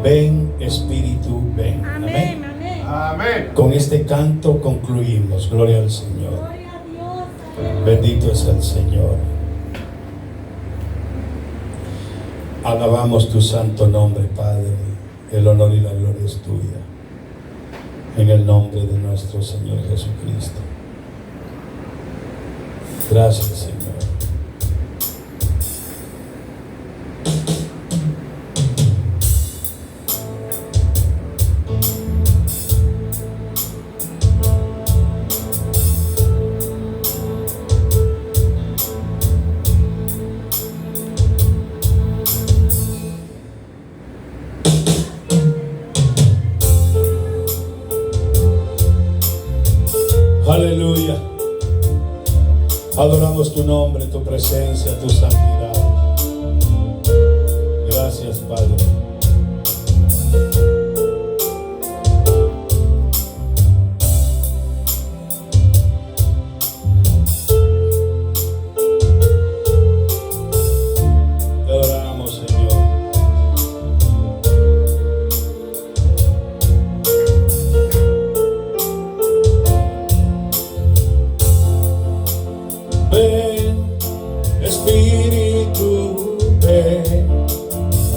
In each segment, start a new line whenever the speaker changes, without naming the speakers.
Ven, Espíritu, ven.
Amén.
Amén.
Amén.
Con este canto concluimos. Gloria al Señor.
Gloria a Dios.
Bendito es el Señor. Alabamos tu santo nombre, Padre. El honor y la gloria es tuya. En el nombre de nuestro Señor Jesucristo. Gracias, Señor. Aleluya. Adoramos tu nombre, tu presencia, tu santidad. Gracias, Padre. Te adoramos, Señor. Ven, Espíritu, ven,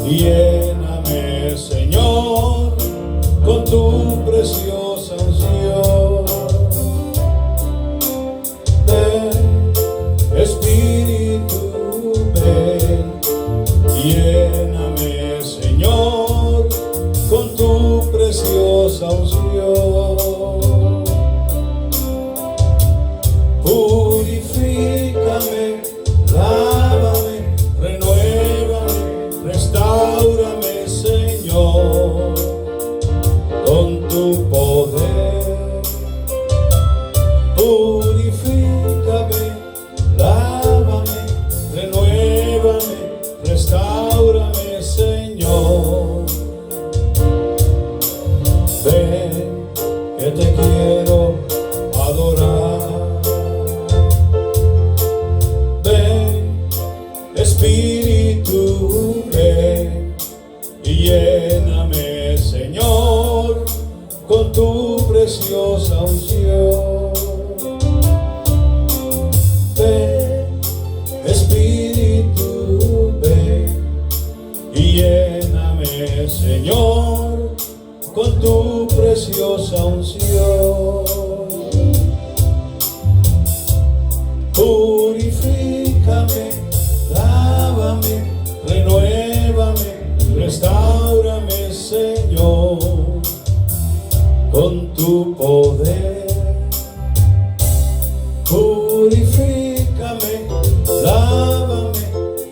lléname, Señor, con tu preciosa unción. Ven, Espíritu, ven, lléname, Señor, con tu preciosa unción. Purifícame, lávame, renuévame, restáurame, Señor, con tu poder. Purifícame, lávame, renuévame, restáurame, Señor. Ven, que te quiero adorar. Espíritu, ven y lléname, Señor, con tu preciosa unción. Ven, Espíritu, ven y lléname, Señor, con tu preciosa unción. Purifícame, lávame, renuévame, restáurame, Señor, con tu poder. Purifícame, lávame,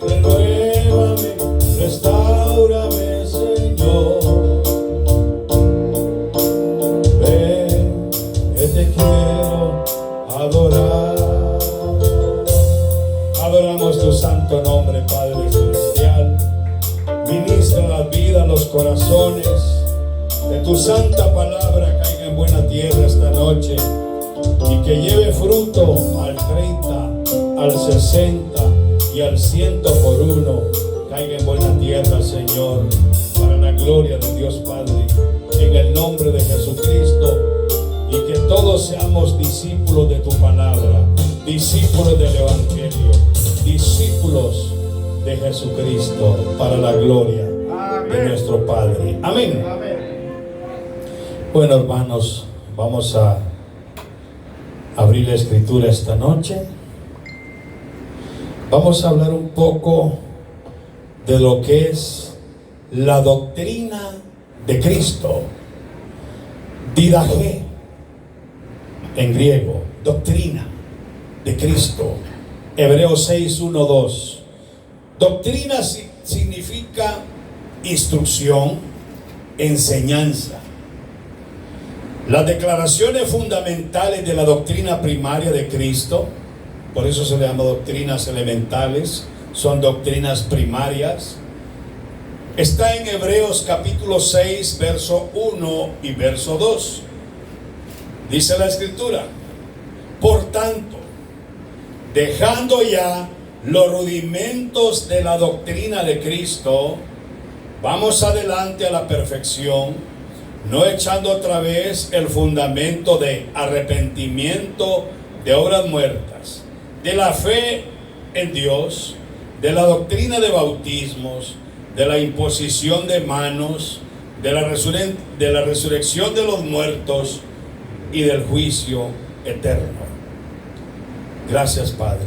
renuévame, restáurame, Señor. Ven, que te quiero adorar. Adoramos tu santo nombre, Padre Celestial. Ministra la vida, los corazones. Que tu santa palabra caiga en buena tierra esta noche y que lleve fruto al 30, al 60 y al 100 por uno. Caiga en buena tierra, Señor, para la gloria de Dios Padre, en el nombre de Jesucristo, y que todos seamos discípulos de tu palabra, discípulos del Evangelio, discípulos de Jesucristo, para la gloria de nuestro Padre. Amén. Bueno, hermanos, vamos a abrir la escritura esta noche. Vamos a hablar un poco de lo que es la doctrina de Cristo. Didache en griego, doctrina de Cristo. Hebreos 6, 1, 2. Doctrina significa instrucción, enseñanza. Las declaraciones fundamentales de la doctrina primaria de Cristo, por eso se le llama doctrinas elementales, son doctrinas primarias. Está en Hebreos capítulo 6, verso 1 y verso 2. Dice la Escritura: por tanto, dejando ya los rudimentos de la doctrina de Cristo, Vamos adelante a la perfección, no echando otra vez el fundamento de arrepentimiento de obras muertas, de la fe en Dios, de la doctrina de bautismos, de la imposición de manos, de la resurrección de los muertos y del juicio eterno. Gracias, Padre.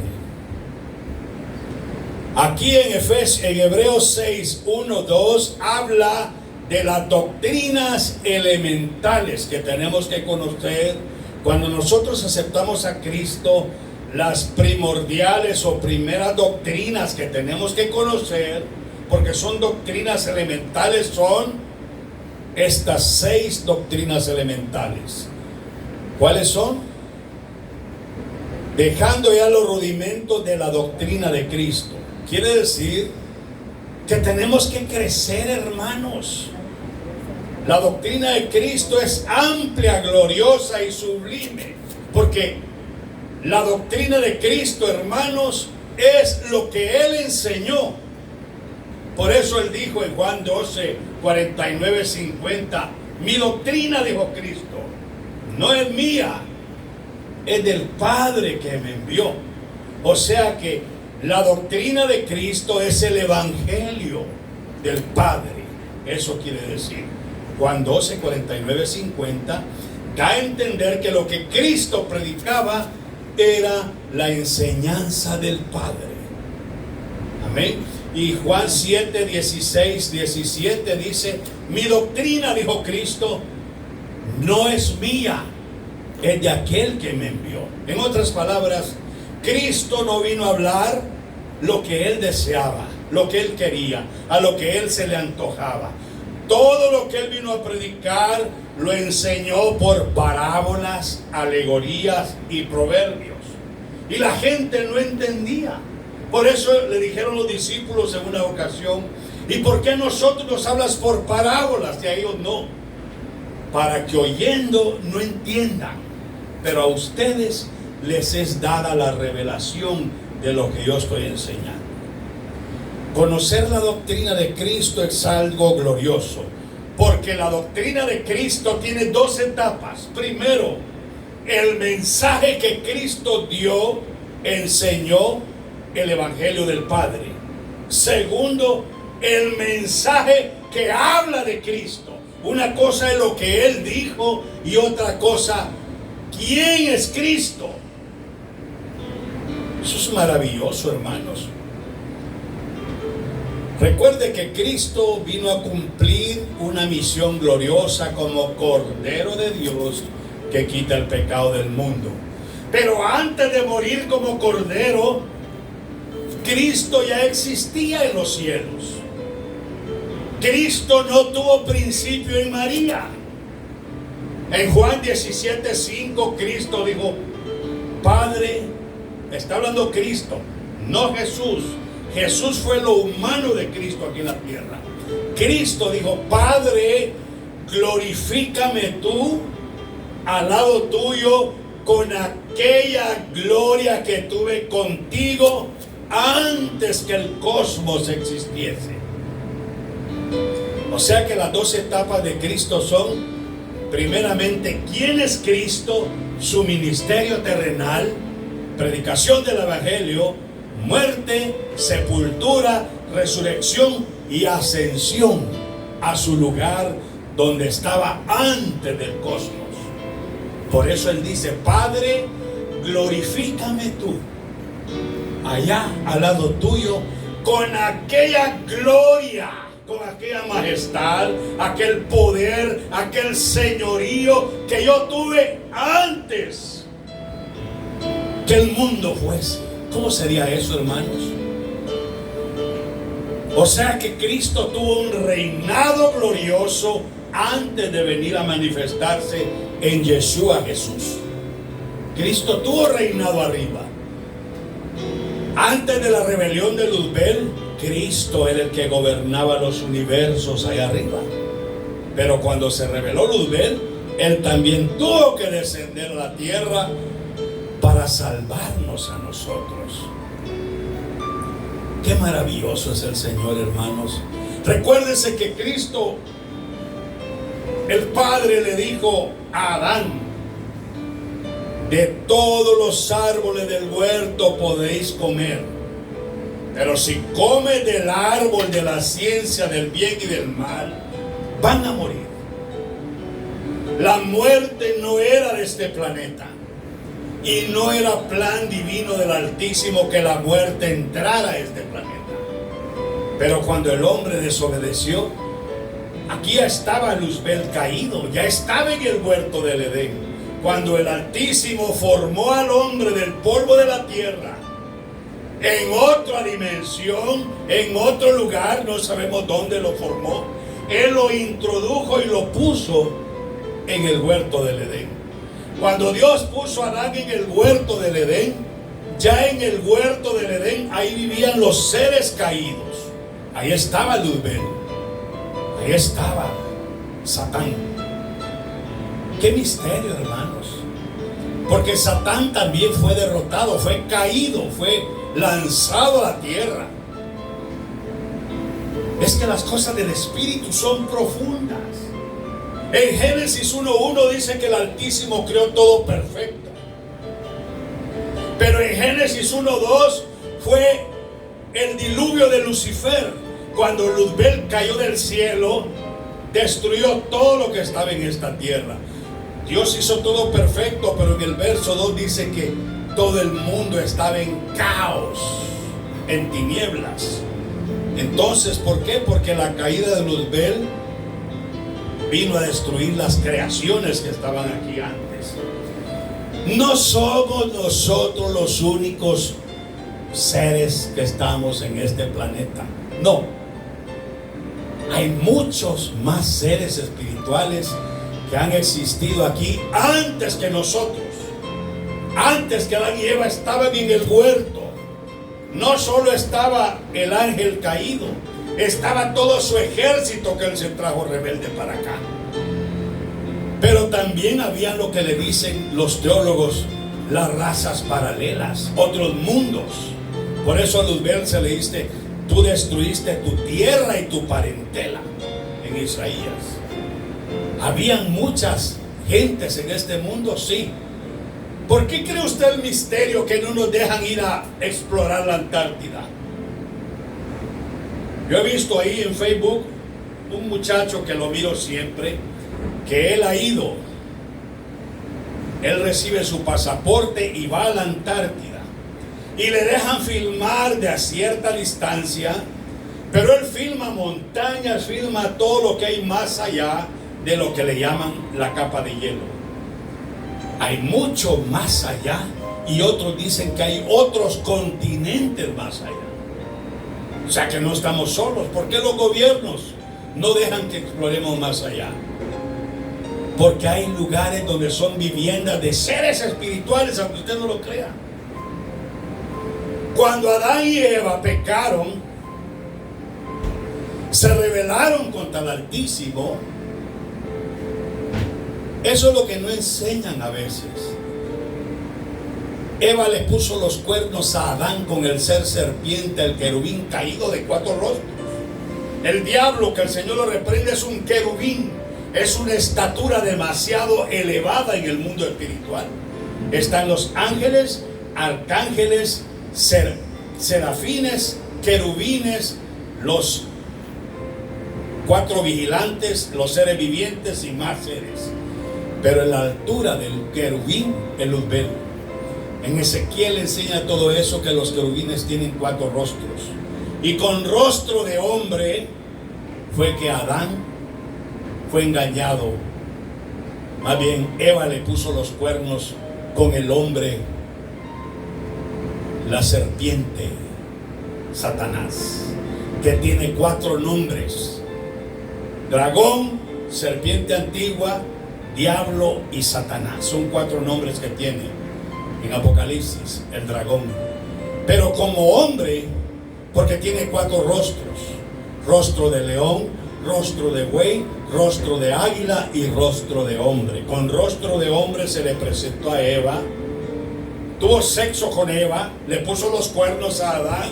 Aquí en Hebreos 6, 1, 2 habla de las doctrinas elementales que tenemos que conocer cuando nosotros aceptamos a Cristo. Las primordiales o primeras doctrinas que tenemos que conocer, porque son doctrinas elementales, son estas 6 doctrinas elementales. ¿Cuáles son? Dejando ya los rudimentos de la doctrina de Cristo. Quiere decir que tenemos que crecer, hermanos. La doctrina de Cristo es amplia, gloriosa y sublime, porque la doctrina de Cristo, hermanos, es lo que Él enseñó. Por eso Él dijo en Juan 12, 49, 50, mi doctrina, dijo Cristo, no es mía, es del Padre que me envió. O sea que la doctrina de Cristo es el Evangelio del Padre. Eso quiere decir, Juan 12, 49, 50, da a entender que lo que Cristo predicaba era la enseñanza del Padre. Amén. Y Juan 7, 16, 17 dice, mi doctrina, dijo Cristo, no es mía, es de aquel que me envió. En otras palabras, Cristo no vino a hablar lo que Él deseaba, lo que Él quería, a lo que Él se le antojaba. Todo lo que Él vino a predicar lo enseñó por parábolas, alegorías y proverbios. Y la gente no entendía. Por eso le dijeron los discípulos en una ocasión, ¿y por qué nosotros nos hablas por parábolas y a ellos no? Para que oyendo no entiendan, pero a ustedes les es dada la revelación de lo que yo estoy enseñando. Conocer la doctrina de Cristo es algo glorioso, porque la doctrina de Cristo tiene 2 etapas. Primero, el mensaje que Cristo dio, enseñó el Evangelio del Padre. Segundo, el mensaje que habla de Cristo. Una cosa es lo que Él dijo y otra cosa, ¿quién es Cristo? Eso es maravilloso, hermanos. Recuerde que Cristo vino a cumplir una misión gloriosa como Cordero de Dios que quita el pecado del mundo. Pero antes de morir como Cordero, Cristo ya existía en los cielos. Cristo no tuvo principio en María. En Juan 17:5 Cristo dijo, Padre, está hablando Cristo, no Jesús. Jesús fue lo humano de Cristo aquí en la tierra. Cristo dijo, Padre, glorifícame tú al lado tuyo con aquella gloria que tuve contigo antes que el cosmos existiese. O sea que las 2 etapas de Cristo son, primeramente, ¿quién es Cristo? Su ministerio terrenal, predicación del Evangelio, muerte, sepultura, resurrección y ascensión a su lugar donde estaba antes del cosmos. Por eso Él dice, Padre, glorifícame tú allá al lado tuyo con aquella gloria, con aquella majestad, aquel poder, aquel señorío que yo tuve antes que el mundo fuese. ¿Cómo sería eso, hermanos? O sea que Cristo tuvo un reinado glorioso antes de venir a manifestarse en Yeshua Jesús. Cristo tuvo reinado arriba. Antes de la rebelión de Luzbel, Cristo era el que gobernaba los universos allá arriba. Pero cuando se rebeló Luzbel, Él también tuvo que descender a la tierra para salvarnos a nosotros. Qué maravilloso es el Señor, hermanos. Recuérdense que Cristo, el Padre, le dijo a Adán: de todos los árboles del huerto podéis comer, pero si comes del árbol de la ciencia del bien y del mal, van a morir. La muerte no era de este planeta, y no era plan divino del Altísimo que la muerte entrara a este planeta. Pero cuando el hombre desobedeció, aquí ya estaba Luzbel caído, ya estaba en el huerto del Edén. Cuando el Altísimo formó al hombre del polvo de la tierra, en otra dimensión, en otro lugar, no sabemos dónde lo formó, Él lo introdujo y lo puso en el huerto del Edén. Cuando Dios puso a Adán en el huerto del Edén, ya en el huerto del Edén, ahí vivían los seres caídos. Ahí estaba Luzbel, ahí estaba Satán. Qué misterio, hermanos, porque Satán también fue derrotado, fue caído, fue lanzado a la tierra. Es que las cosas del Espíritu son profundas. En Génesis 1:1 dice que el Altísimo creó todo perfecto. Pero en Génesis 1:2 fue el diluvio de Lucifer. Cuando Luzbel cayó del cielo, destruyó todo lo que estaba en esta tierra. Dios hizo todo perfecto, pero en el verso 2 dice que todo el mundo estaba en caos, en tinieblas. Entonces, ¿por qué? Porque la caída de Luzbel vino a destruir las creaciones que estaban aquí antes. No somos nosotros los únicos seres que estamos en este planeta. No. Hay muchos más seres espirituales que han existido aquí antes que nosotros. Antes que Adán y Eva estaban en el huerto, no solo estaba el ángel caído, estaba todo su ejército que él se trajo rebelde para acá. Pero también había lo que le dicen los teólogos, las razas paralelas, otros mundos. Por eso a Luzbel se le dice: tú destruiste tu tierra y tu parentela, en Isaías. ¿Habían muchas gentes en este mundo? Sí. ¿Por qué cree usted el misterio que no nos dejan ir a explorar la Antártida? Yo he visto ahí en Facebook un muchacho que lo miro siempre, que él ha ido. Él recibe su pasaporte y va a la Antártida. Y le dejan filmar de a cierta distancia, pero él filma montañas, filma todo lo que hay más allá de lo que le llaman la capa de hielo. Hay mucho más allá, y otros dicen que hay otros continentes más allá. O sea que no estamos solos. ¿Por qué los gobiernos no dejan que exploremos más allá? Porque hay lugares donde son viviendas de seres espirituales, aunque usted no lo crea. Cuando Adán y Eva pecaron, se rebelaron contra el Altísimo. Eso es lo que no enseñan a veces. Eva le puso los cuernos a Adán con el ser serpiente, el querubín caído de 4 rostros. El diablo, que el Señor lo reprende, es un querubín. Es una estatura demasiado elevada en el mundo espiritual. Están los ángeles, arcángeles, serafines, querubines, los 4 vigilantes, los seres vivientes y más seres. Pero en la altura del querubín, el Luzbel. En Ezequiel enseña todo eso, que los querubines tienen 4 rostros. Y con rostro de hombre fue que Adán fue engañado. Más bien, Eva le puso los cuernos con el hombre, la serpiente, Satanás, que tiene 4 nombres: dragón, serpiente antigua, diablo y Satanás. Son 4 nombres que tiene en Apocalipsis el dragón. Pero como hombre, porque tiene 4 rostros: rostro de león, rostro de buey, rostro de águila y rostro de hombre. Con rostro de hombre se le presentó a Eva, tuvo sexo con Eva, le puso los cuernos a Adán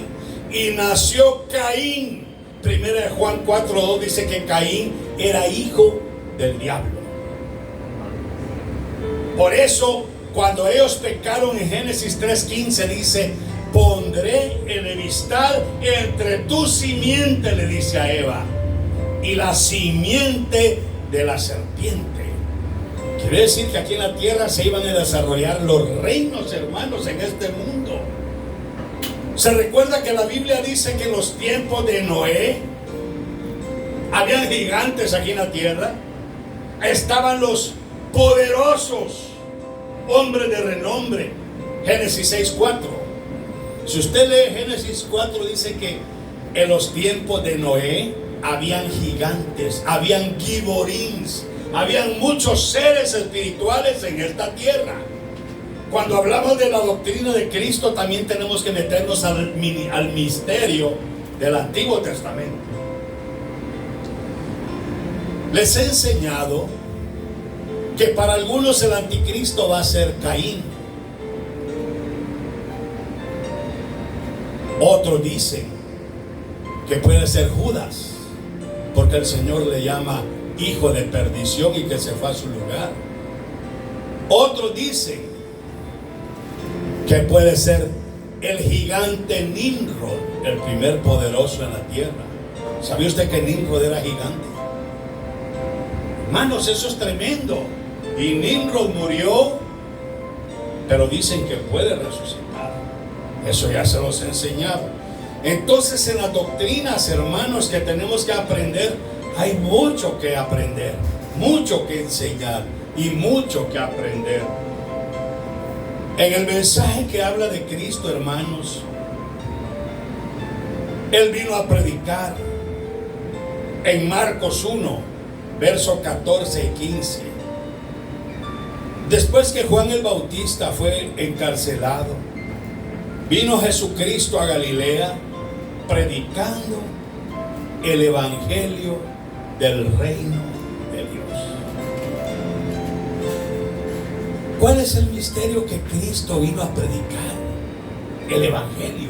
y nació Caín. Primera de Juan 4:2 dice que Caín era hijo del diablo. Por eso, cuando ellos pecaron en Génesis 3:15 dice: pondré enemistad entre tu simiente, le dice a Eva, y la simiente de la serpiente. Quiere decir que aquí en la tierra se iban a desarrollar los reinos, hermanos, en este mundo. Se recuerda que la Biblia dice que en los tiempos de Noé habían gigantes aquí en la tierra. Estaban los poderosos hombres de renombre. Génesis 6:4. Si usted lee Génesis 4, dice que en los tiempos de Noé habían gigantes, habían giborins, habían muchos seres espirituales en esta tierra. Cuando hablamos de la doctrina de Cristo, también tenemos que meternos al misterio del Antiguo Testamento. Les he enseñado que para algunos el anticristo va a ser Caín. Otros dicen que puede ser Judas, porque el Señor le llama hijo de perdición y que se fue a su lugar. Otros dicen que puede ser el gigante Nimrod, el primer poderoso en la tierra. ¿Sabía usted que Nimrod era gigante? Hermanos, eso es tremendo. Y Nimrod murió, pero dicen que puede resucitar. Eso ya se los he enseñado. Entonces, en las doctrinas, hermanos, que tenemos que aprender, hay mucho que aprender, mucho que enseñar y mucho que aprender. En el mensaje que habla de Cristo, hermanos, Él vino a predicar en Marcos 1, versos 14 y 15. Después que Juan el Bautista fue encarcelado, vino Jesucristo a Galilea predicando el evangelio del reino de Dios. ¿Cuál es el misterio que Cristo vino a predicar? El evangelio.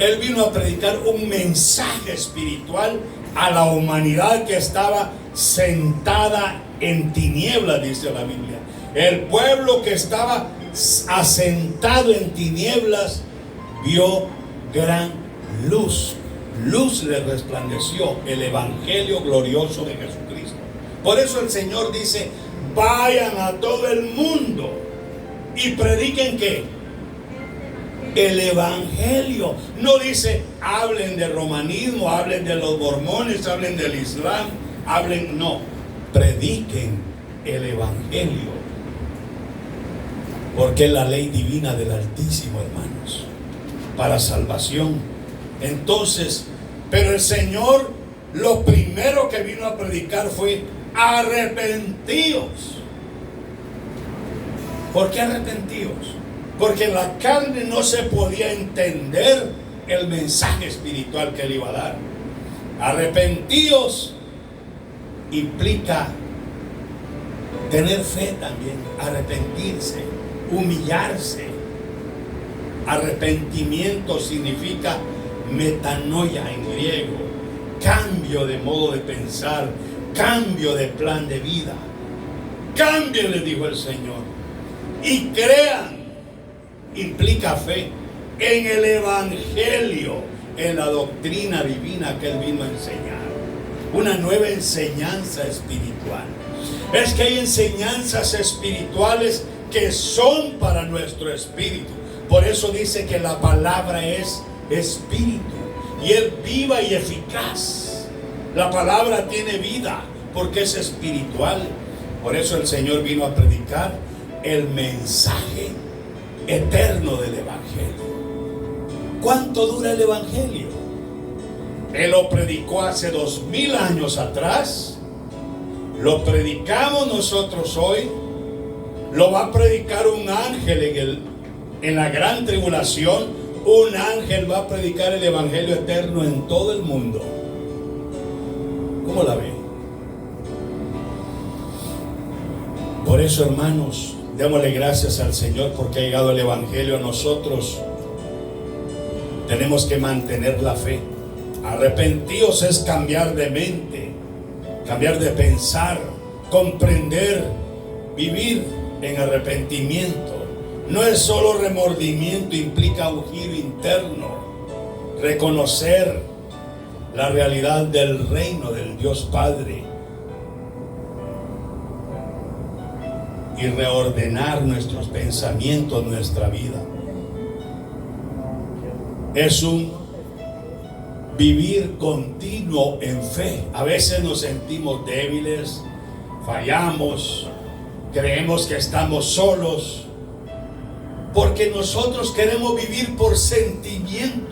Él vino a predicar un mensaje espiritual a la humanidad que estaba sentada en tinieblas, dice la Biblia. El pueblo que estaba asentado en tinieblas vio gran luz. Luz le resplandeció, el evangelio glorioso de Jesucristo. Por eso el Señor dice: vayan a todo el mundo y prediquen ¿qué? El evangelio. No dice hablen de romanismo, hablen de los mormones, hablen del Islam, hablen, no, prediquen el evangelio, porque es la ley divina del Altísimo, hermanos, para salvación. Entonces, pero el Señor lo primero que vino a predicar fue: arrepentíos. ¿Por qué arrepentíos? Porque en la carne no se podía entender el mensaje espiritual que Él iba a dar. Arrepentíos implica tener fe también, arrepentirse, humillarse. Arrepentimiento significa metanoia en griego, cambio de modo de pensar, cambio de plan de vida. Cambien, le dijo el Señor, y crean. Implica fe en el evangelio, en la doctrina divina que Él vino a enseñar. Una nueva enseñanza espiritual. Es que hay enseñanzas espirituales que son para nuestro espíritu. Por eso dice que la palabra es espíritu y es viva y eficaz. La palabra tiene vida porque es espiritual. Por eso el Señor vino a predicar el mensaje eterno del evangelio. ¿Cuánto dura el evangelio? Él lo predicó hace 2000 años atrás. Lo predicamos nosotros hoy. Lo va a predicar un ángel en la gran tribulación. Un ángel va a predicar el evangelio eterno en todo el mundo. ¿Cómo la ven? Por eso, hermanos, démosle gracias al Señor porque ha llegado el evangelio a nosotros. tenemos que mantener la fe. Arrepentíos es cambiar de mente, cambiar de pensar, comprender, vivir en arrepentimiento. No es solo remordimiento, implica un giro interno, reconocer la realidad del reino del Dios Padre y reordenar nuestros pensamientos, nuestra vida. Es un vivir continuo en fe. A veces nos sentimos débiles, fallamos, creemos que estamos solos, porque nosotros queremos vivir por sentimientos.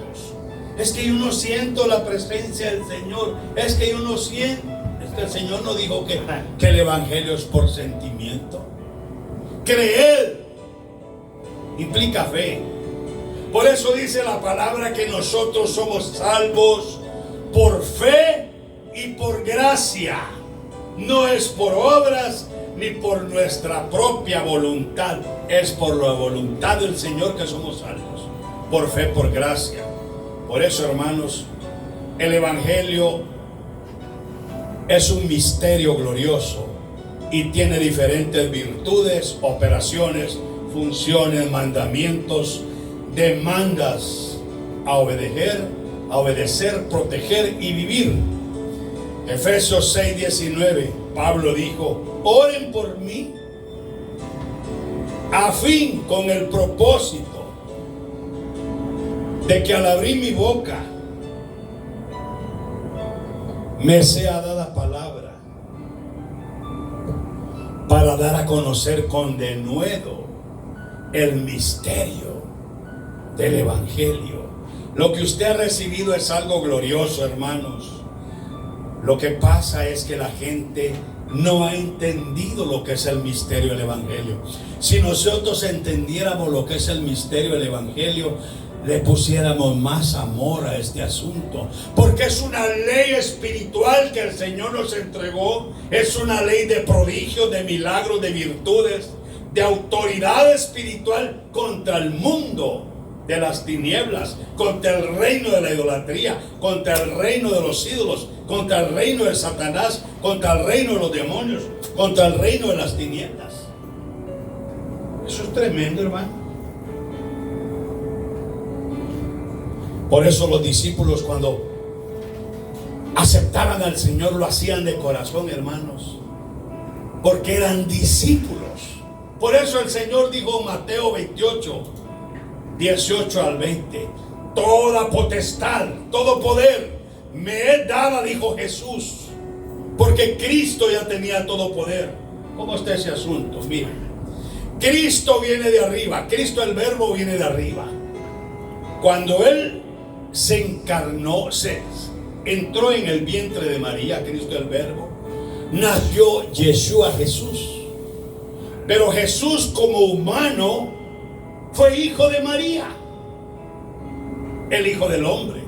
Es que yo no siento la presencia del Señor, es que yo no siento. Es que el Señor no dijo que el evangelio es por sentimiento. Creer implica fe. Por eso dice la palabra que nosotros somos salvos por fe y por gracia. No es por obras ni por nuestra propia voluntad. Es por la voluntad del Señor que somos salvos. Por fe, por gracia. Por eso, hermanos, el evangelio es un misterio glorioso y tiene diferentes virtudes, operaciones, funciones, mandamientos, demandas a obedecer, proteger y vivir. Efesios 6:19, Pablo dijo: oren por mí, a fin, con el propósito de que al abrir mi boca me sea dada palabra para dar a conocer con denuedo el misterio del evangelio. Lo que usted ha recibido es algo glorioso, hermanos. Lo que pasa es que la gente no ha entendido lo que es el misterio del evangelio. Si nosotros entendiéramos lo que es el misterio del evangelio, le pusiéramos más amor a este asunto, porque es una ley espiritual que el Señor nos entregó. Es una ley de prodigios, de milagros, de virtudes, de autoridad espiritual contra el mundo de las tinieblas, contra el reino de la idolatría, contra el reino de los ídolos, contra el reino de Satanás, contra el reino de los demonios, contra el reino de las tinieblas. Eso es tremendo, hermano. Por eso los discípulos, cuando aceptaban al Señor, lo hacían de corazón, hermanos, porque eran discípulos. Por eso el Señor dijo en Mateo 28, 18 al 20: toda potestad, todo poder me es dada, dijo Jesús, porque Cristo ya tenía todo poder. ¿Cómo está ese asunto? Mira, Cristo viene de arriba, Cristo el Verbo viene de arriba. Cuando Él se encarnó, entró en el vientre de María, Cristo el Verbo, nació Yeshua, Jesús. Pero Jesús, como humano, fue hijo de María, el Hijo del Hombre.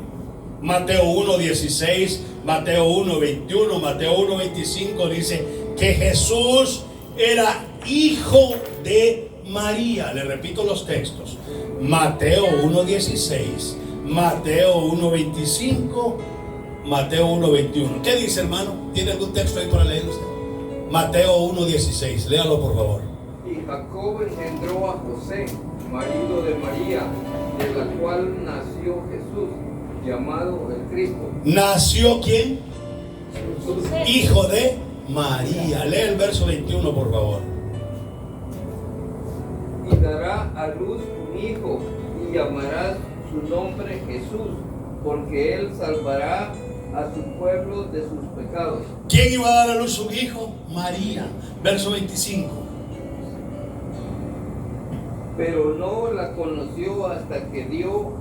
Mateo 1:16, Mateo 1:21, Mateo 1:25 dice que Jesús era hijo de María. Le repito los textos: Mateo 1:16, Mateo 1:25, Mateo 1:21. ¿Qué dice, hermano? ¿Tiene algún texto ahí para leer usted? Mateo 1:16, léalo por favor.
Y Jacob engendró a José, marido de María, de la cual nació Jesús, llamado el Cristo.
¿Nació quién?
Jesús.
Hijo de María. Lee el verso 21 por favor.
Y dará a luz un hijo, y llamarás su nombre Jesús, porque él salvará a su pueblo de sus pecados.
¿Quién iba a dar a luz un hijo? María. Verso 25.
Pero no la conoció hasta que dio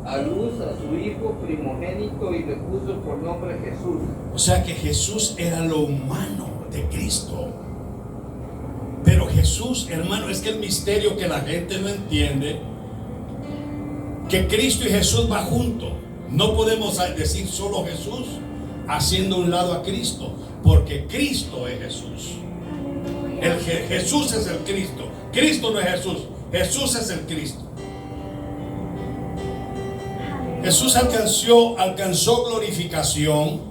a luz a su hijo primogénito y le puso por nombre Jesús.
O sea que Jesús era lo humano de Cristo. Pero Jesús, hermano, es que el misterio que la gente no entiende, que Cristo y Jesús va juntos. No podemos decir solo Jesús haciendo un lado a Cristo, porque Cristo es Jesús. Jesús es el Cristo. Cristo no es Jesús. Jesús es el Cristo. Jesús alcanzó glorificación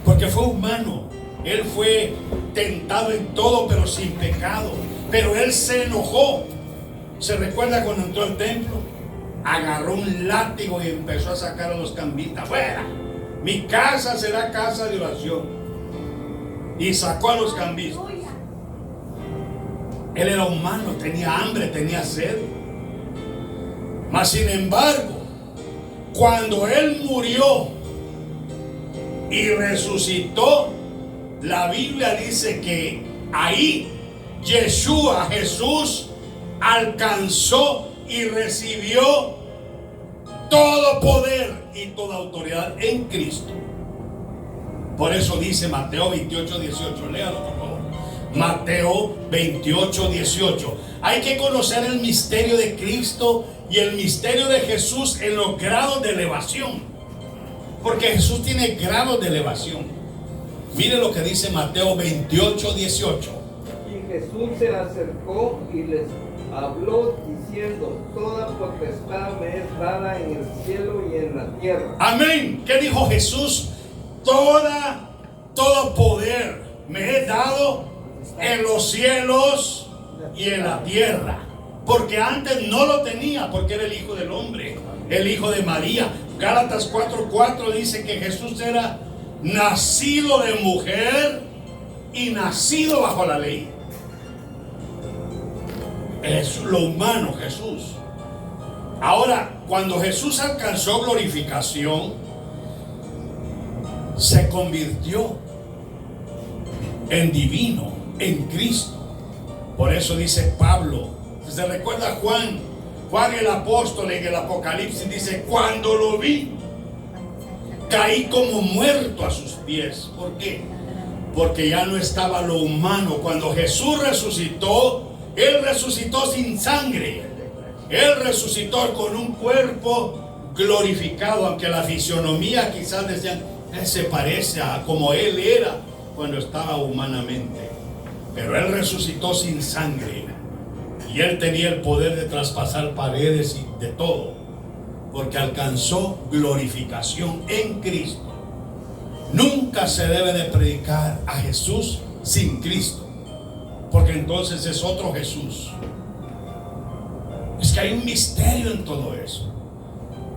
porque fue humano. Él fue tentado en todo, pero sin pecado. Pero él se enojó. ¿Se recuerda cuando entró al templo? Agarró un látigo y empezó a sacar a los cambistas. ¡Fuera! Mi casa será casa de oración. Y sacó a los cambistas. Él era humano, tenía hambre, tenía sed. Mas sin embargo, cuando él murió y resucitó, la Biblia dice que ahí Yeshua, Jesús, alcanzó y recibió todo poder y toda autoridad en Cristo. Por eso dice Mateo 28:18. Léalo, por favor. Mateo 28:18. Hay que conocer el misterio de Cristo y el misterio de Jesús en los grados de elevación, porque Jesús tiene grados de elevación. Mire lo que dice Mateo 28:18.
Y Jesús se acercó y les habló diciendo: toda potestad me es dada en el cielo y en la tierra.
Amén. ¿Qué dijo Jesús? Todo poder me es dado en los cielos y en la tierra. Porque antes no lo tenía, porque era el Hijo del Hombre, el Hijo de María. Gálatas 4:4 dice que Jesús era nacido de mujer y nacido bajo la ley. Es lo humano, Jesús. Ahora, cuando Jesús alcanzó glorificación, se convirtió en divino, en Cristo. Por eso dice Pablo, se recuerda Juan el apóstol en el Apocalipsis, dice: cuando lo vi, caí como muerto a sus pies. ¿Por qué? Porque ya no estaba lo humano. Cuando Jesús resucitó, Él resucitó sin sangre. Él resucitó con un cuerpo glorificado, aunque la fisionomía quizás decían: Él se parece a como Él era cuando estaba humanamente. Pero Él resucitó sin sangre. Y Él tenía el poder de traspasar paredes y de todo, porque alcanzó glorificación en Cristo. Nunca se debe de predicar a Jesús sin Cristo, porque entonces es otro Jesús. Es que hay un misterio en todo eso,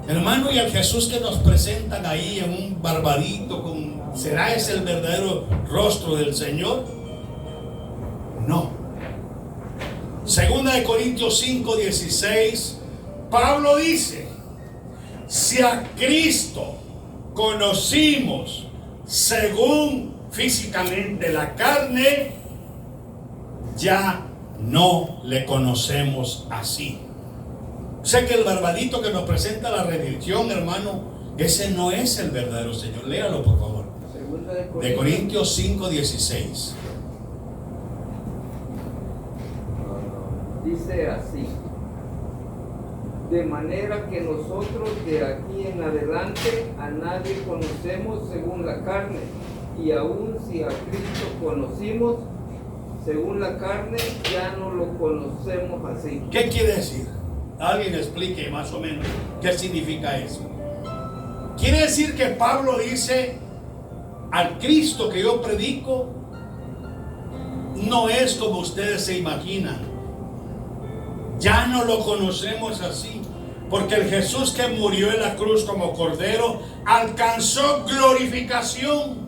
hermano. Y el Jesús que nos presentan ahí en un barbadito, ¿será ese el verdadero rostro del Señor? No. Segunda de Corintios 5:16, Pablo dice: si a Cristo conocimos según físicamente la carne, ya no le conocemos así. Sé que el barbadito que nos presenta la religión, hermano, ese no es el verdadero Señor. Léalo, por favor.
Segunda
de Corintios 5:16.
Dice así: de manera que nosotros de aquí en adelante a nadie conocemos según la carne, y aun si a Cristo conocimos según la carne, ya no lo conocemos así.
¿Qué quiere decir? Alguien explique más o menos qué significa eso. Quiere decir que Pablo dice: al Cristo que yo predico no es como ustedes se imaginan. Ya no lo conocemos así, porque el Jesús que murió en la cruz como cordero alcanzó glorificación.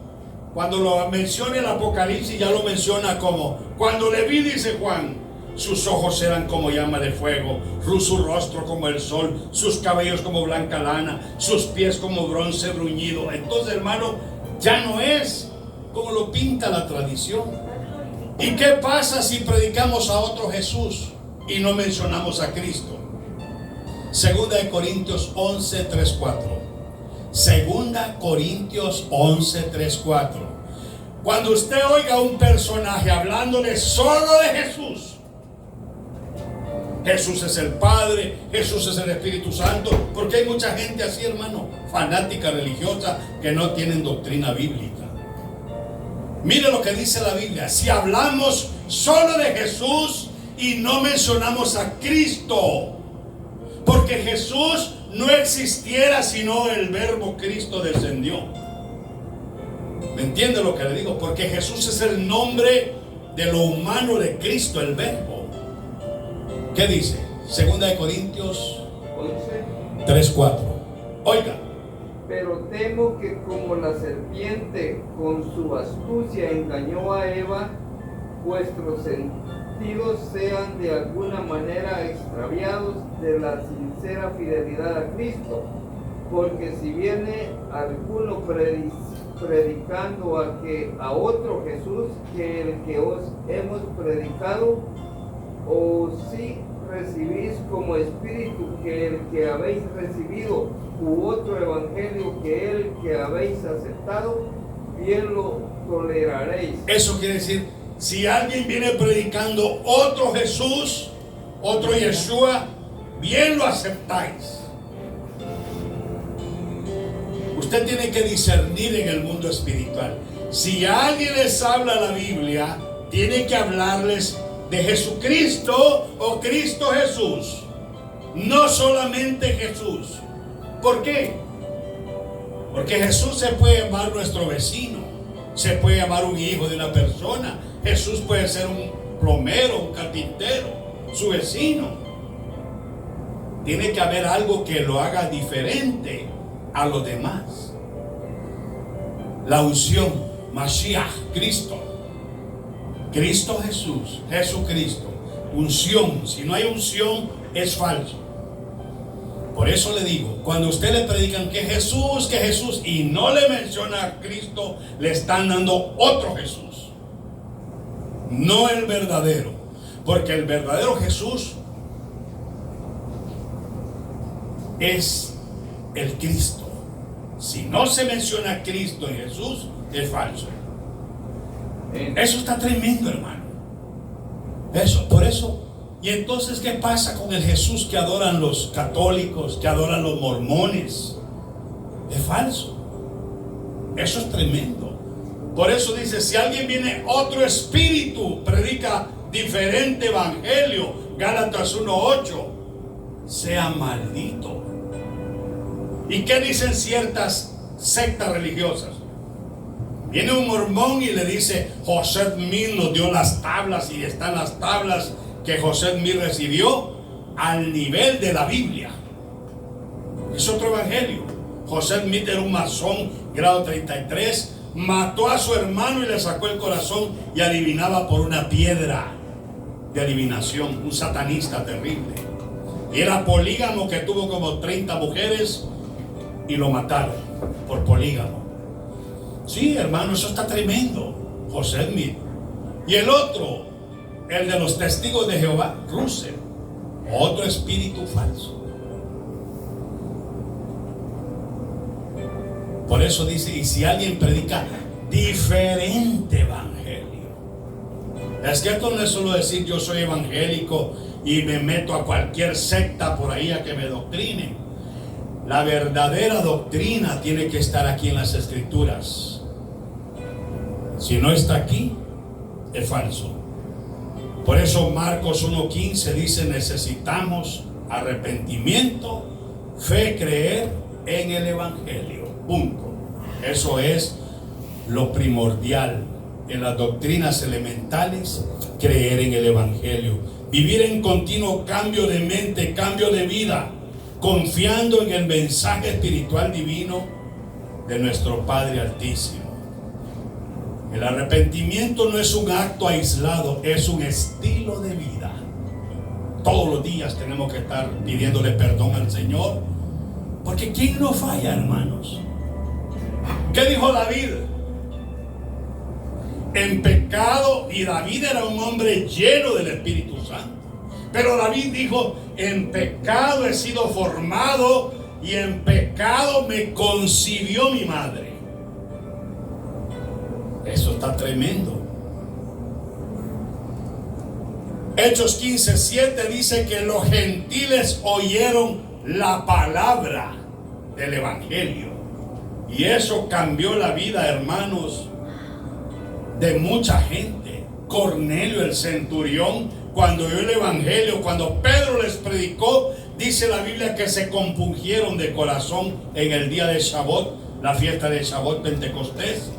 Cuando lo menciona el Apocalipsis, ya lo menciona como: cuando le vi, dice Juan, sus ojos eran como llama de fuego, su rostro como el sol, sus cabellos como blanca lana, sus pies como bronce bruñido. Entonces, hermano, ya no es como lo pinta la tradición. ¿Y qué pasa si predicamos a otro Jesús y no mencionamos a Cristo? Segunda de Corintios 11:3-4. Segunda Corintios 11:3-4. Cuando usted oiga a un personaje hablándole solo de Jesús, Jesús es el Padre, Jesús es el Espíritu Santo, porque hay mucha gente así, hermano, fanática religiosa, que no tienen doctrina bíblica. Mire lo que dice la Biblia: si hablamos solo de Jesús y no mencionamos a Cristo, porque Jesús no existiera sino el verbo Cristo descendió. ¿Me entiende lo que le digo? Porque Jesús es el nombre de lo humano de Cristo, el verbo. ¿Qué dice? Segunda de Corintios 3:4. Oiga.
Pero temo que como la serpiente con su astucia engañó a Eva, vuestros sentidos sean de alguna manera extraviados de la sincera fidelidad a Cristo. Porque si viene alguno predicando a otro Jesús que el que os hemos predicado, o si recibís como espíritu que el que habéis recibido, u otro evangelio que el que habéis aceptado, bien lo toleraréis.
Eso quiere decir, si alguien viene predicando otro Jesús, otro Yeshua, bien lo aceptáis. Usted tiene que discernir en el mundo espiritual. Si alguien les habla la Biblia, tiene que hablarles de Jesucristo o Cristo Jesús, no solamente Jesús. ¿Por qué? Porque Jesús se puede llamar nuestro vecino, se puede llamar un hijo de una persona. Jesús puede ser un plomero, un carpintero, su vecino. Tiene que haber algo que lo haga diferente a los demás. La unción, Mashiach, Cristo Jesús, Jesucristo. Unción, si no hay unción es falso. Por eso le digo, cuando usted le predican que Jesús, y no le menciona a Cristo, le están dando otro Jesús, no el verdadero. Porque el verdadero Jesús es el Cristo. Si no se menciona a Cristo y Jesús, es falso. Eso está tremendo, hermano. Eso, por eso. Y entonces, ¿qué pasa con el Jesús que adoran los católicos, que adoran los mormones? Es falso. Eso es tremendo. Por eso dice, si alguien viene otro espíritu, predica diferente evangelio, Gálatas 1:8, sea maldito. ¿Y qué dicen ciertas sectas religiosas? Viene un mormón y le dice, José Smith nos dio las tablas y están las tablas que José Smith recibió al nivel de la Biblia. Es otro evangelio. José Smith era un masón, grado 33, mató a su hermano y le sacó el corazón y adivinaba por una piedra de adivinación, un satanista terrible. Y era polígamo, que tuvo como 30 mujeres y lo mataron por polígamo. Sí, hermano, eso está tremendo. José Smith. Y el otro, el de los testigos de Jehová, Russell, otro espíritu falso. Por eso dice, y si alguien predica diferente evangelio. Es que esto no es solo decir yo soy evangélico y me meto a cualquier secta por ahí a que me doctrinen. La verdadera doctrina tiene que estar aquí en las Escrituras. Si no está aquí, es falso. Por eso Marcos 1:15 dice, necesitamos arrepentimiento, fe, creer en el evangelio. Punto. Eso es lo primordial en las doctrinas elementales, creer en el evangelio. Vivir en continuo cambio de mente, cambio de vida, confiando en el mensaje espiritual divino de nuestro Padre Altísimo. El arrepentimiento no es un acto aislado, es un estilo de vida. Todos los días tenemos que estar pidiéndole perdón al Señor, porque ¿quién no falla, hermanos? ¿Qué dijo David? En pecado, y David era un hombre lleno del Espíritu Santo. Pero David dijo, en pecado he sido formado y en pecado me concibió mi madre. Eso está tremendo. Hechos 15:7 dice que los gentiles oyeron la palabra del evangelio. Y eso cambió la vida, hermanos, de mucha gente. Cornelio el centurión, cuando oyó el evangelio, cuando Pedro les predicó, Dice la Biblia que se compungieron de corazón en el día de Shavuot, la fiesta de Shavuot, Pentecostés,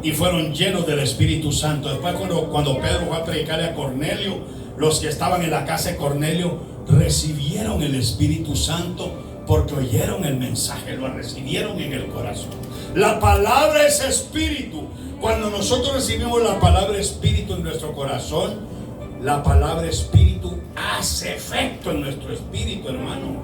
y fueron llenos del Espíritu Santo. Después cuando Pedro fue a predicarle a Cornelio, los que estaban en la casa de Cornelio recibieron el Espíritu Santo porque oyeron el mensaje, lo recibieron en el corazón. La palabra es espíritu. Cuando nosotros recibimos la palabra espíritu en nuestro corazón, la palabra espíritu hace efecto en nuestro espíritu, hermano.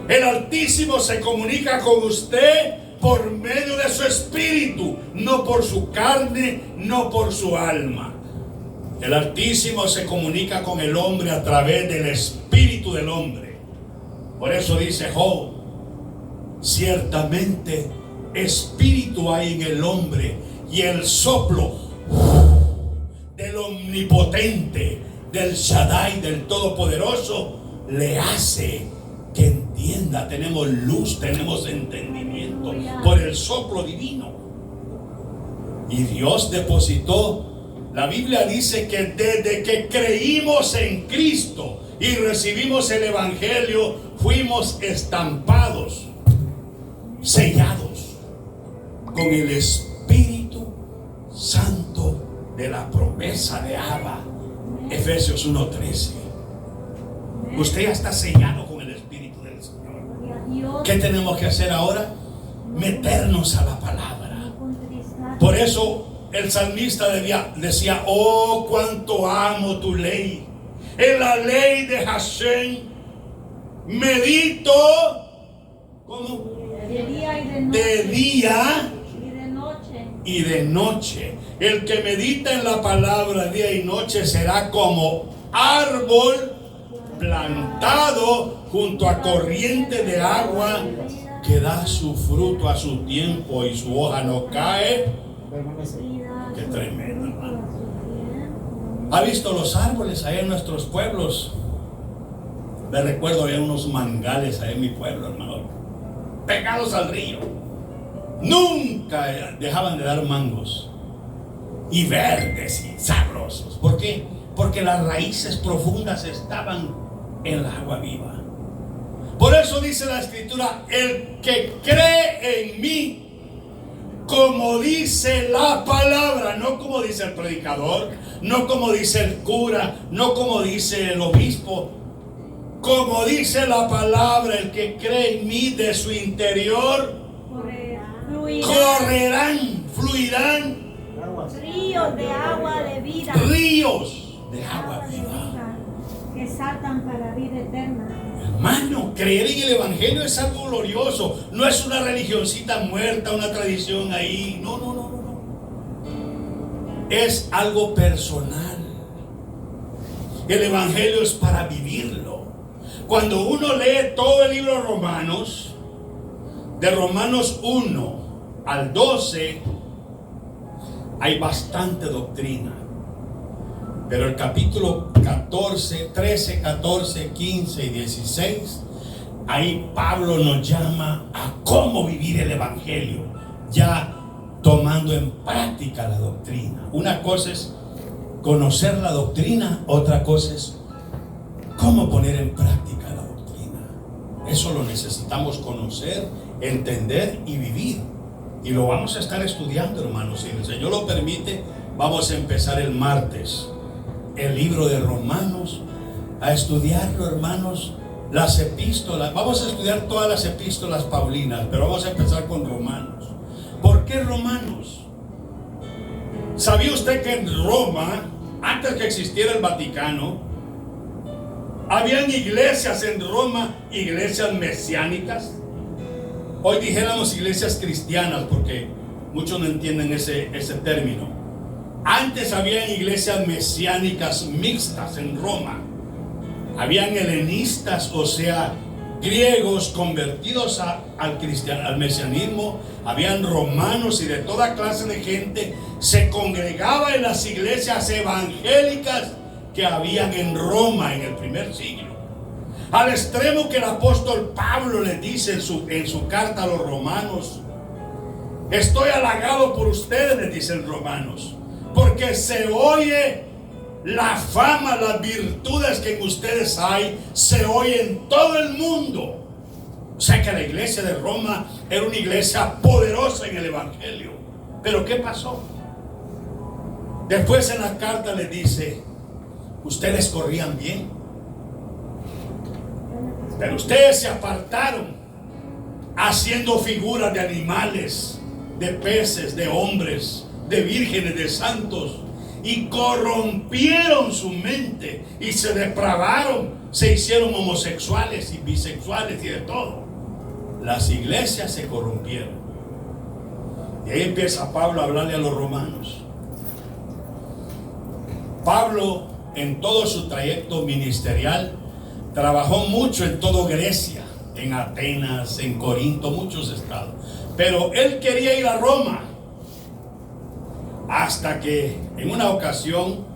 El Altísimo se comunica con usted por medio de su espíritu, no por su carne, no por su alma. El Altísimo se comunica con el hombre a través del espíritu del hombre. Por eso dice Job: ciertamente espíritu hay en el hombre, y el soplo del omnipotente, del Shaddai, del Todopoderoso, le hace que entienda. Tenemos luz, tenemos entendimiento por el soplo divino. Y Dios depositó. La Biblia dice que desde que creímos en Cristo y recibimos el Evangelio, fuimos estampados, sellados con el Espíritu Santo de la promesa de Abba. Efesios 1:13. Usted ya está sellado con el Espíritu del Señor. ¿Qué tenemos que hacer ahora? Meternos a la palabra. Por eso el salmista decía: oh, cuánto amo tu ley. En la ley de Hashem medito. ¿Cómo?
De día y de noche.
De día
Y de noche.
y de noche. El que medita en la palabra día y noche será como árbol plantado junto a corriente de agua, que da su fruto a su tiempo y su hoja no cae. Qué tremendo, hermano. ¿Ha visto los árboles ahí en nuestros pueblos? Me recuerdo, había unos mangales ahí en mi pueblo, hermano, pegados al río. Nunca dejaban de dar mangos. Y verdes y sabrosos. ¿Por qué? Porque las raíces profundas estaban en el agua viva. Por eso dice la Escritura: el que cree en mí, como dice la palabra, no como dice el predicador, no como dice el cura, no como dice el obispo, como dice la palabra, el que cree en mí, de su interior correrán, fluirán
ríos de agua de vida.
Ríos de agua viva.
Que saltan para vida eterna.
Hermano, creer en el Evangelio es algo glorioso. No es una religioncita muerta, una tradición ahí. No. Es algo personal. El Evangelio es para vivirlo. Cuando uno lee todo el libro de Romanos, de Romanos 1 al 12, hay bastante doctrina. Pero el capítulo 14, 13, 14, 15 y 16, ahí Pablo nos llama a cómo vivir el Evangelio, ya tomando en práctica la doctrina. Una cosa es conocer la doctrina, otra cosa es cómo poner en práctica la doctrina. Eso lo necesitamos conocer, entender y vivir. Y lo vamos a estar estudiando, hermanos. Si el Señor lo permite, vamos a empezar el martes el libro de Romanos, a estudiarlo, hermanos, las epístolas. Vamos a estudiar todas las epístolas paulinas, pero vamos a empezar con Romanos. ¿Por qué Romanos? ¿Sabía usted que en Roma, antes que existiera el Vaticano, habían iglesias en Roma, iglesias mesiánicas? Hoy dijéramos iglesias cristianas, porque muchos no entienden ese término. Antes habían iglesias mesiánicas mixtas en Roma. Habían helenistas, o sea, griegos convertidos al mesianismo. Habían romanos y de toda clase de gente. Se congregaba en las iglesias evangélicas que habían en Roma en el primer siglo. Al extremo que el apóstol Pablo les dice en su carta a los romanos: estoy halagado por ustedes, les dicen Romanos, porque se oye la fama, las virtudes que en ustedes hay, se oye en todo el mundo. O sea que la iglesia de Roma era una iglesia poderosa en el evangelio. Pero ¿qué pasó? Después en la carta le dice: ustedes corrían bien, pero ustedes se apartaron haciendo figuras de animales, de peces, de hombres, de vírgenes, de santos, y corrompieron su mente y se depravaron, se hicieron homosexuales y bisexuales y de todo. Las iglesias se corrompieron. Y ahí empieza Pablo a hablarle a los romanos. Pablo, en todo su trayecto ministerial, trabajó mucho en toda Grecia, en Atenas, en Corinto, muchos estados. Pero él quería ir a Roma, hasta que en una ocasión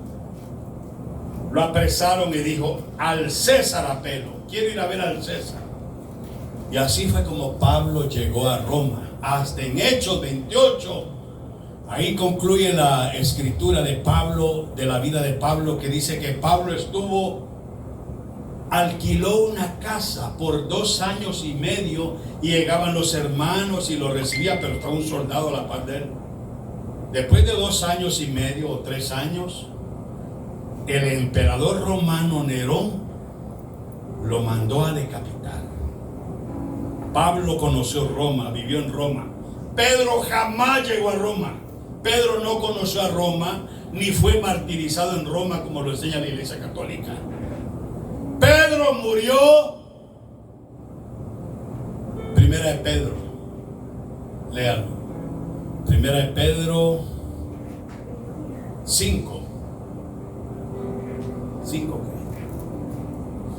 lo apresaron y dijo: al César apelo, quiero ir a ver al César. Y así fue como Pablo llegó a Roma. Hasta en Hechos 28, ahí concluye la escritura de Pablo, de la vida de Pablo, que dice que Pablo alquiló una casa por 2 años y medio, y llegaban los hermanos y lo recibía, pero estaba un soldado a la par de él. Después de 2 años y medio o 3 años, el emperador romano Nerón lo mandó a decapitar. Pablo conoció Roma, vivió en Roma. Pedro jamás llegó a Roma. Pedro no conoció a Roma, ni fue martirizado en Roma como lo enseña la Iglesia Católica. Pedro murió. Primera de Pedro, léalo. Primera de Pedro 5.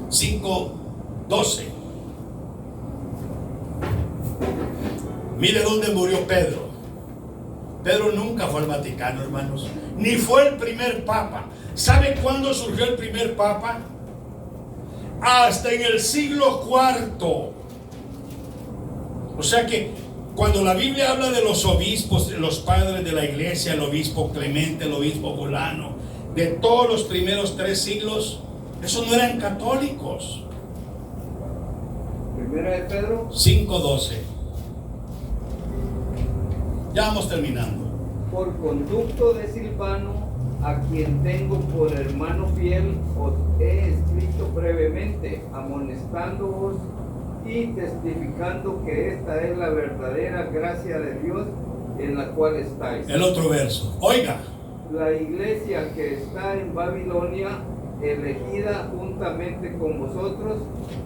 5:12. Mire dónde murió Pedro. Pedro nunca fue al Vaticano, hermanos, ni fue el primer papa. ¿Sabe cuándo surgió el primer papa? Hasta en el siglo IV. O sea que cuando la Biblia habla de los obispos, de los padres de la iglesia, el obispo Clemente, el obispo Fulano, de todos los primeros 3 siglos, esos no eran católicos.
Primera de Pedro
5:12. Ya vamos terminando.
Por conducto de Silvano, a quien tengo por hermano fiel, os he escrito brevemente, amonestándoos y testificando que esta es la verdadera gracia de Dios en la cual estáis.
El otro verso, oiga.
La iglesia que está en Babilonia, elegida juntamente con vosotros,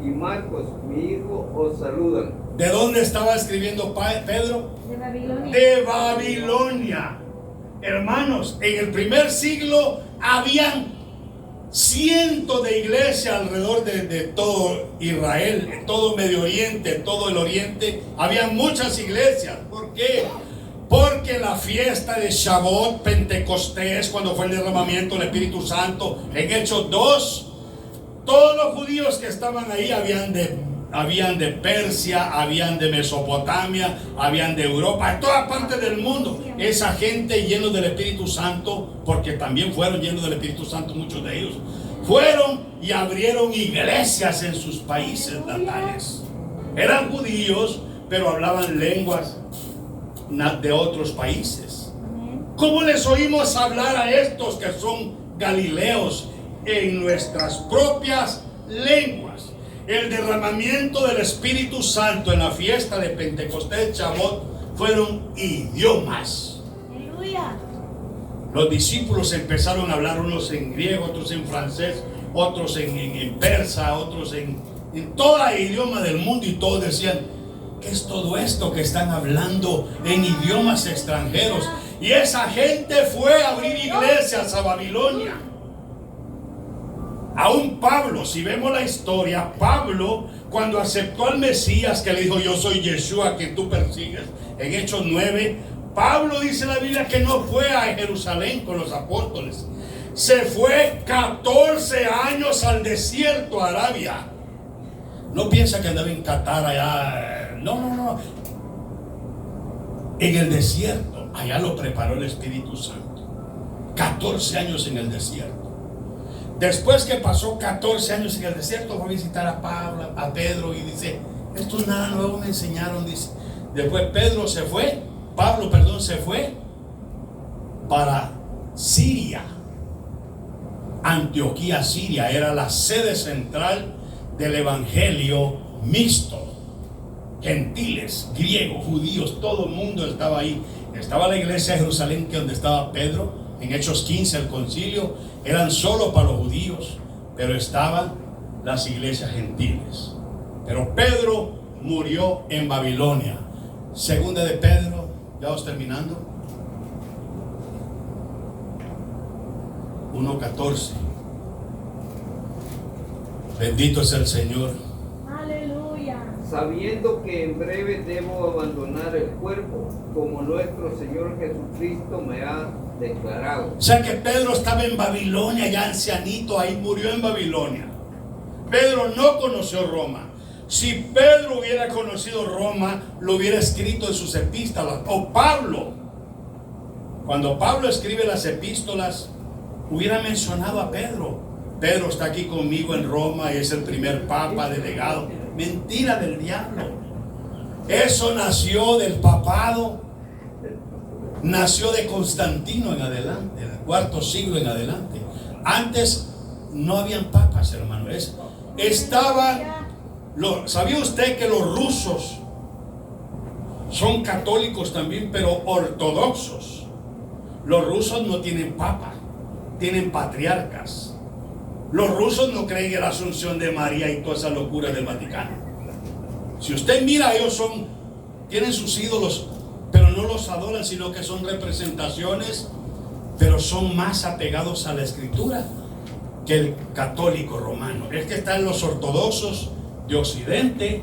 y Marcos, mi hijo, os saludan.
¿De dónde estaba escribiendo Pedro?
De Babilonia.
De Babilonia. Hermanos, en el primer siglo habían cientos de iglesias alrededor de todo Israel, en todo Medio Oriente, todo el Oriente. Había muchas iglesias. ¿Por qué? Porque la fiesta de Shavuot, Pentecostés, cuando fue el derramamiento del Espíritu Santo, en Hechos 2, todos los judíos que estaban ahí habían de Persia, habían de Mesopotamia, habían de Europa, de toda parte del mundo. Esa gente llenos del Espíritu Santo, porque también fueron llenos del Espíritu Santo muchos de ellos, fueron y abrieron iglesias en sus países natales. Eran judíos, pero hablaban lenguas de otros países. ¿Cómo les oímos hablar a estos que son galileos en nuestras propias lenguas? El derramamiento del Espíritu Santo en la fiesta de Pentecostés, Shavuot, fueron idiomas.
Aleluya.
Los discípulos empezaron a hablar, unos en griego, otros en francés, otros en persa, otros en todo idioma del mundo, y todos decían: ¿qué es todo esto que están hablando en idiomas extranjeros? Y esa gente fue a abrir iglesias a Babilonia. Aún Pablo, si vemos la historia, Pablo, cuando aceptó al Mesías, que le dijo: yo soy Yeshua que tú persigues, en Hechos 9, Pablo dice en la Biblia que no fue a Jerusalén con los apóstoles, se fue 14 años al desierto, a Arabia. No piensa que andaba en Qatar allá, no. En el desierto, allá lo preparó el Espíritu Santo. 14 años en el desierto. Después que pasó 14 años en el desierto, fue a visitar a Pablo, a Pedro, y dice, esto nada nuevo me enseñaron, dice. Después Pablo se fue para Siria. Antioquía, Siria, era la sede central del evangelio mixto. Gentiles, griegos, judíos, todo el mundo estaba ahí. Estaba la iglesia de Jerusalén, que donde estaba Pedro, en Hechos 15, el concilio, eran solo para los judíos, pero estaban las iglesias gentiles. Pero Pedro murió en Babilonia. Segunda de Pedro, ya vamos terminando, 1:14. Bendito es el Señor.
Aleluya.
Sabiendo que en breve debo abandonar el cuerpo, como nuestro Señor Jesucristo me ha declarado.
O sea que Pedro estaba en Babilonia, ya ancianito, ahí murió en Babilonia. Pedro no conoció Roma. Si Pedro hubiera conocido Roma, lo hubiera escrito en sus epístolas. O Pablo, cuando Pablo escribe las epístolas, hubiera mencionado a Pedro. Pedro está aquí conmigo en Roma y es el primer papa delegado. Mentira del diablo. Eso nació del papado. Nació de Constantino en adelante, del cuarto siglo en adelante. Antes no habían papas, hermano. ¿Sabía usted que los rusos son católicos también, pero ortodoxos? Los rusos no tienen papa, tienen patriarcas. Los rusos no creen en la Asunción de María y toda esa locura del Vaticano. Si usted mira, ellos tienen sus ídolos, pero no los adoran, sino que son representaciones, pero son más apegados a la escritura que el católico romano. Es que están los ortodoxos de Oriente,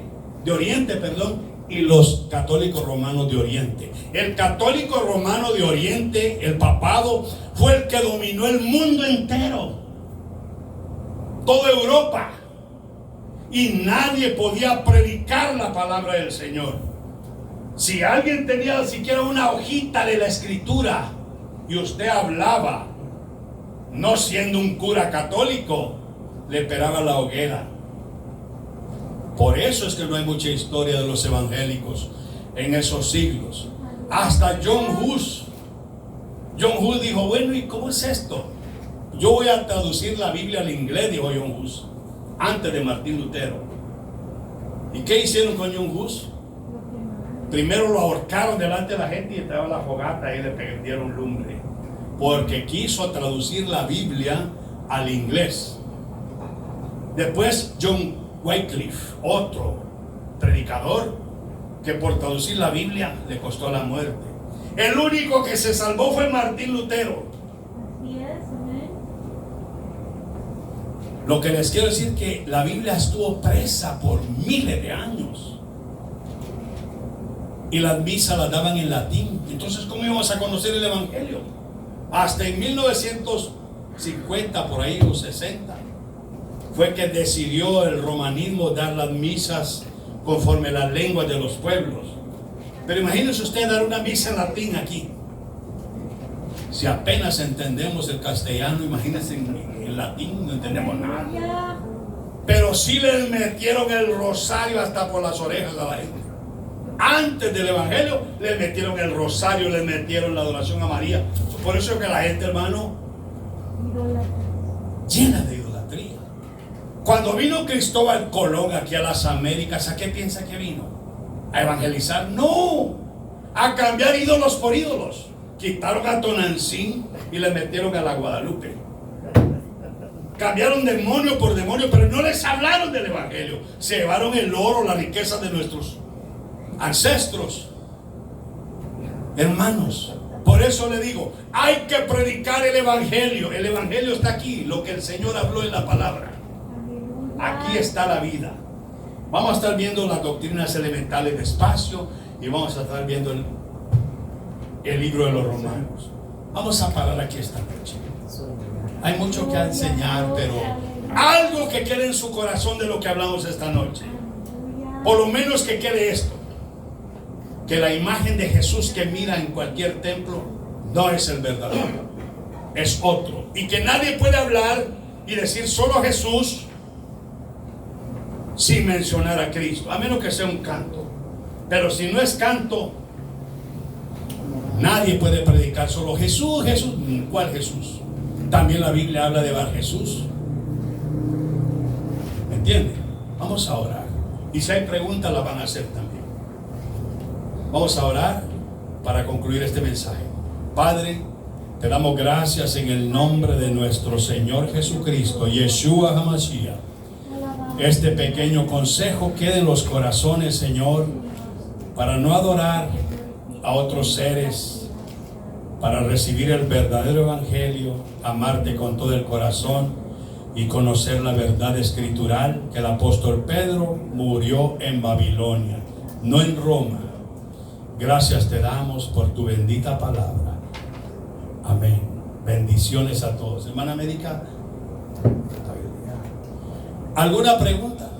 y los católicos romanos de Oriente. El católico romano de Oriente, el papado, fue el que dominó el mundo entero, toda Europa, y nadie podía predicar la palabra del Señor. Si alguien tenía siquiera una hojita de la escritura y usted hablaba, no siendo un cura católico, le pegaba la hoguera. Por eso es que no hay mucha historia de los evangélicos en esos siglos. Hasta John Hus dijo, bueno, ¿y cómo es esto? Yo voy a traducir la Biblia al inglés, dijo John Hus, antes de Martín Lutero. ¿Y qué hicieron con John Hus? Primero lo ahorcaron delante de la gente y estaba la fogata y le prendieron lumbre, porque quiso traducir la Biblia al inglés. Después John Wycliffe, otro predicador, que por traducir la Biblia le costó la muerte. El único que se salvó fue Martín Lutero.
Así es, amén.
Lo que les quiero decir es que la Biblia estuvo presa por miles de años y las misas las daban en latín. Entonces, ¿cómo íbamos a conocer el evangelio? Hasta en 1950, por ahí, o 60, fue que decidió el romanismo dar las misas conforme las lenguas de los pueblos. Pero imagínese usted dar una misa en latín aquí. Si apenas entendemos el castellano, imagínense en latín, no entendemos nada. Pero sí les metieron el rosario hasta por las orejas a la gente. Antes del evangelio les metieron el rosario, les metieron la adoración a María. Por eso es que la gente, hermano, llena de idolatría. Cuando vino Cristóbal Colón aquí a las Américas, ¿a qué piensa que vino? ¿A evangelizar? No, a cambiar ídolos por ídolos. Quitaron a Tonantzin y le metieron a la Guadalupe. Cambiaron demonio por demonio, pero no les hablaron del evangelio. Se llevaron el oro, la riqueza de nuestros ancestros. Hermanos, por eso le digo, hay que predicar el evangelio. El evangelio está aquí, lo que el Señor habló en la palabra. Aquí está la vida. Vamos a estar viendo las doctrinas elementales despacio y vamos a estar viendo el libro de los Romanos. Vamos a parar aquí esta noche. Hay mucho que enseñar, pero algo que quede en su corazón de lo que hablamos esta noche. Por lo menos que quede esto: que la imagen de Jesús que mira en cualquier templo no es el verdadero, es otro. Y que nadie puede hablar y decir solo Jesús sin mencionar a Cristo, a menos que sea un canto. Pero si no es canto, nadie puede predicar solo Jesús, Jesús. ¿Cuál Jesús? También la Biblia habla de Bar Jesús. ¿Me entiende? Vamos a orar. Y si hay preguntas, las van a hacer también. Vamos a orar para concluir este mensaje. Padre, te damos gracias en el nombre de nuestro Señor Jesucristo, Yeshua HaMashiach. Este pequeño consejo quede en los corazones, Señor, para no adorar a otros seres, para recibir el verdadero evangelio, amarte con todo el corazón y conocer la verdad escritural, que el apóstol Pedro murió en Babilonia, no en Roma. Gracias te damos por tu bendita palabra. Amén. Bendiciones a todos. Hermana América, ¿alguna pregunta?